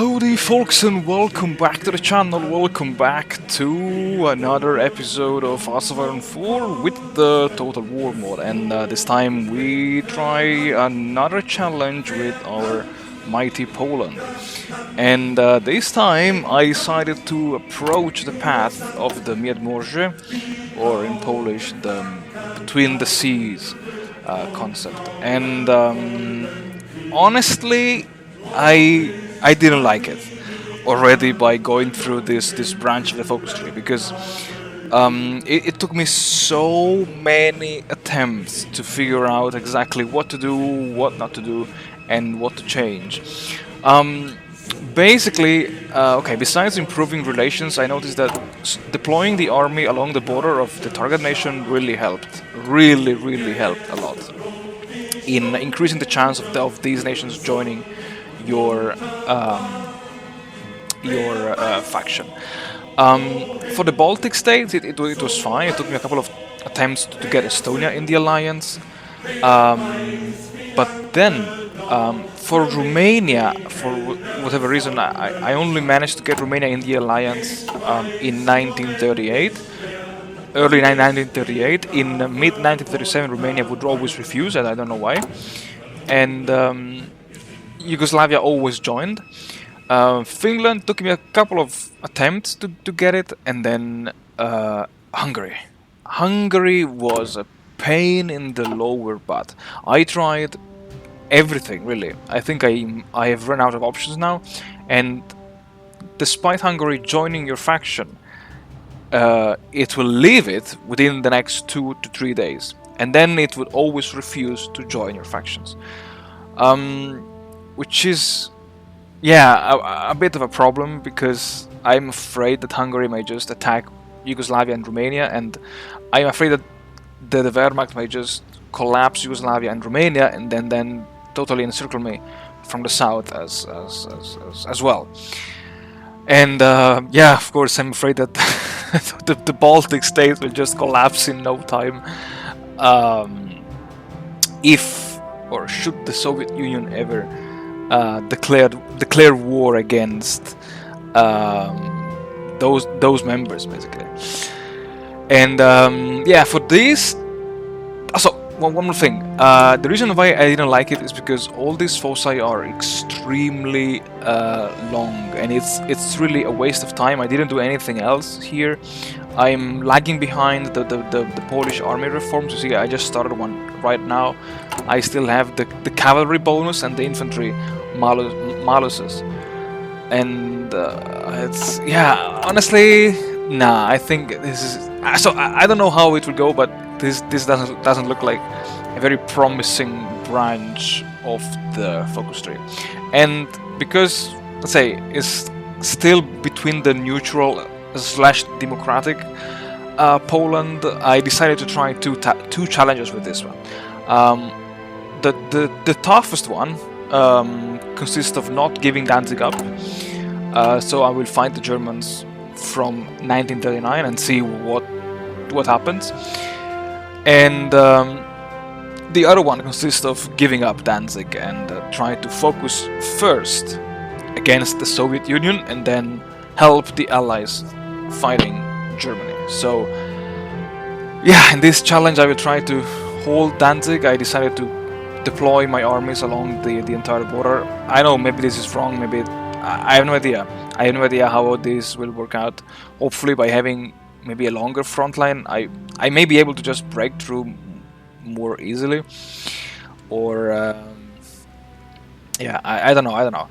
Howdy folks and welcome back to the channel, welcome back to another episode of Iron 4 with the Total War mod, and this time we try another challenge with our mighty Poland. And this time I decided to approach the path of the Miedmorze, or in Polish the between the seas concept. And honestly, I didn't like it already by going through this branch of the focus tree, because it took me so many attempts to figure out exactly what to do, what not to do, and what to change. Basically, okay, besides improving relations, I noticed that deploying the army along the border of the target nation really helped. Really helped a lot in increasing the chance of these nations joining your faction. For the Baltic states, it was fine. It took me a couple of attempts to get Estonia in the alliance, but then for Romania, for whatever reason, I only managed to get Romania in the alliance in 1938. Early 1938. In mid 1937, Romania would always refuse, and I don't know why. And Yugoslavia always joined. Finland took me a couple of attempts to get it, and then Hungary. Hungary was a pain in the lower butt. I tried everything, really. I think I have run out of options now, and despite Hungary joining your faction, it will leave it within the next 2 to 3 days, and then it would always refuse to join your factions. Which is, yeah, a bit of a problem, because I'm afraid that Hungary may just attack Yugoslavia and Romania, and I'm afraid that the Wehrmacht may just collapse Yugoslavia and Romania, and then totally encircle me from the south as well. And yeah, of course, I'm afraid that the Baltic states will just collapse in no time. If or should the Soviet Union ever declare war against those members, basically. And yeah, for this, also one more thing. The reason why I didn't like it is because all these foci are extremely long, and it's really a waste of time. I didn't do anything else here. I'm lagging behind the Polish army reforms. You see, I just started one right now. I still have the cavalry bonus and the infantry maluses, and it's, yeah, honestly, nah. I think this is so. I don't know how it will go, but this doesn't look like a very promising branch of the focus tree. And because, let's say, it's still between the neutral / democratic Poland, I decided to try two challenges with this one. The toughest one consists of not giving Danzig up. So I will fight the Germans from 1939 and see what happens. And the other one consists of giving up Danzig and try to focus first against the Soviet Union and then help the Allies fighting Germany. So yeah, in this challenge I will try to hold Danzig. I decided to deploy my armies along the entire border. I know maybe this is wrong, maybe I have no idea. I have no idea how this will work out. Hopefully by having maybe a longer front line, I may be able to just break through more easily. Or yeah, I don't know.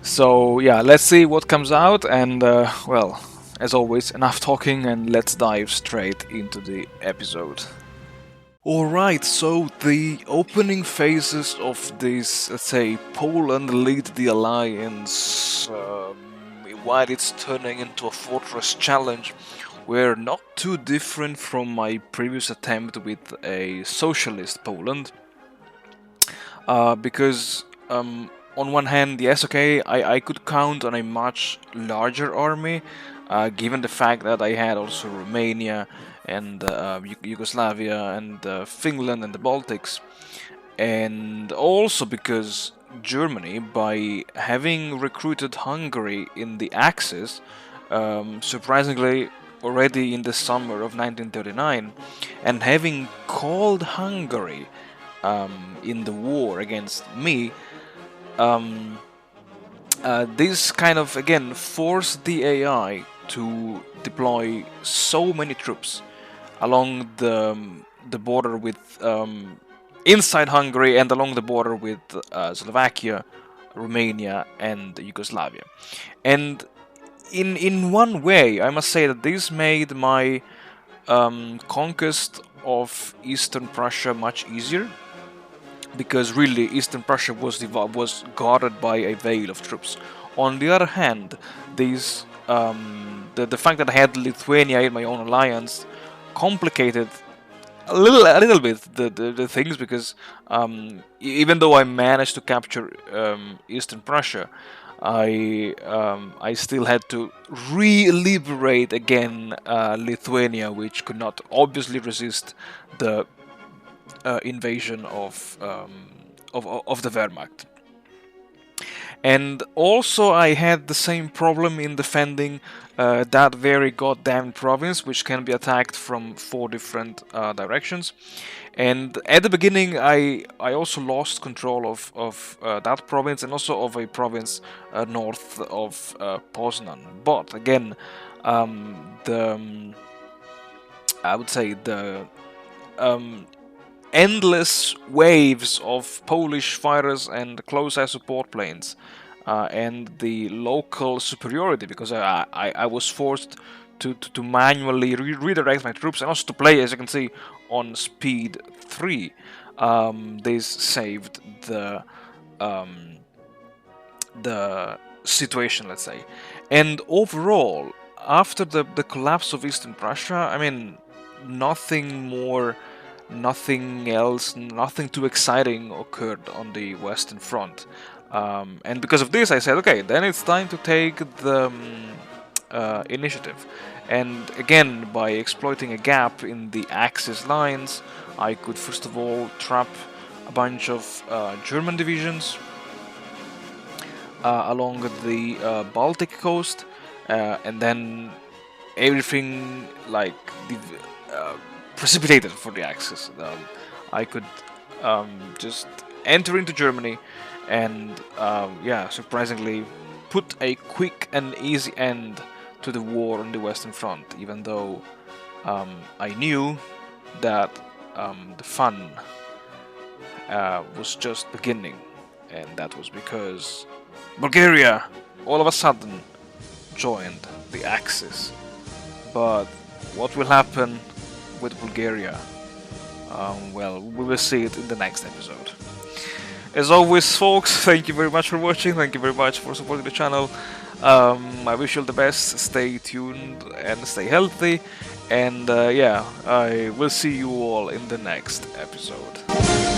So yeah, let's see what comes out, and well, as always, enough talking, and let's dive straight into the episode. Alright, so the opening phases of this, let's say, Poland lead the alliance, while it's turning into a fortress challenge, were not too different from my previous attempt with a socialist Poland. Because on one hand, yes, okay, I could count on a much larger army, given the fact that I had also Romania and Yugoslavia and Finland and the Baltics, and also because Germany by having recruited Hungary in the Axis, surprisingly already in the summer of 1939, and having called Hungary in the war against me. This kind of again forced the AI to deploy so many troops along the border with inside Hungary and along the border with Slovakia, Romania, and Yugoslavia. And in one way, I must say that this made my conquest of Eastern Prussia much easier, because really Eastern Prussia was guarded by a veil of troops. On the other hand, these the fact that I had Lithuania in my own alliance complicated a little bit the things, because even though I managed to capture Eastern Prussia, I still had to re-liberate again Lithuania, which could not obviously resist the invasion of the Wehrmacht. And also I had the same problem in defending that very goddamn province, which can be attacked from 4 different directions. And at the beginning I also lost control of that province, and also of a province north of Poznan. But again, I would say the endless waves of Polish fighters and close air support planes, and the local superiority, because I was forced to manually redirect my troops, and also to play, as you can see, on speed 3. This saved the situation, let's say. And overall, after the collapse of Eastern Prussia, I mean, nothing else, nothing too exciting occurred on the Western Front. And because of this, I said, okay, then it's time to take the initiative. And again, by exploiting a gap in the Axis lines, I could first of all trap a bunch of German divisions along the Baltic coast, and then everything like precipitated for the Axis. I could just enter into Germany and surprisingly put a quick and easy end to the war on the Western Front, even though I knew that the fun was just beginning, and that was because Bulgaria all of a sudden joined the Axis. But what will happen with Bulgaria? Well, we will see it in the next episode. As always, folks, thank you very much for watching, thank you very much for supporting the channel. I wish you all the best, stay tuned and stay healthy, and I will see you all in the next episode.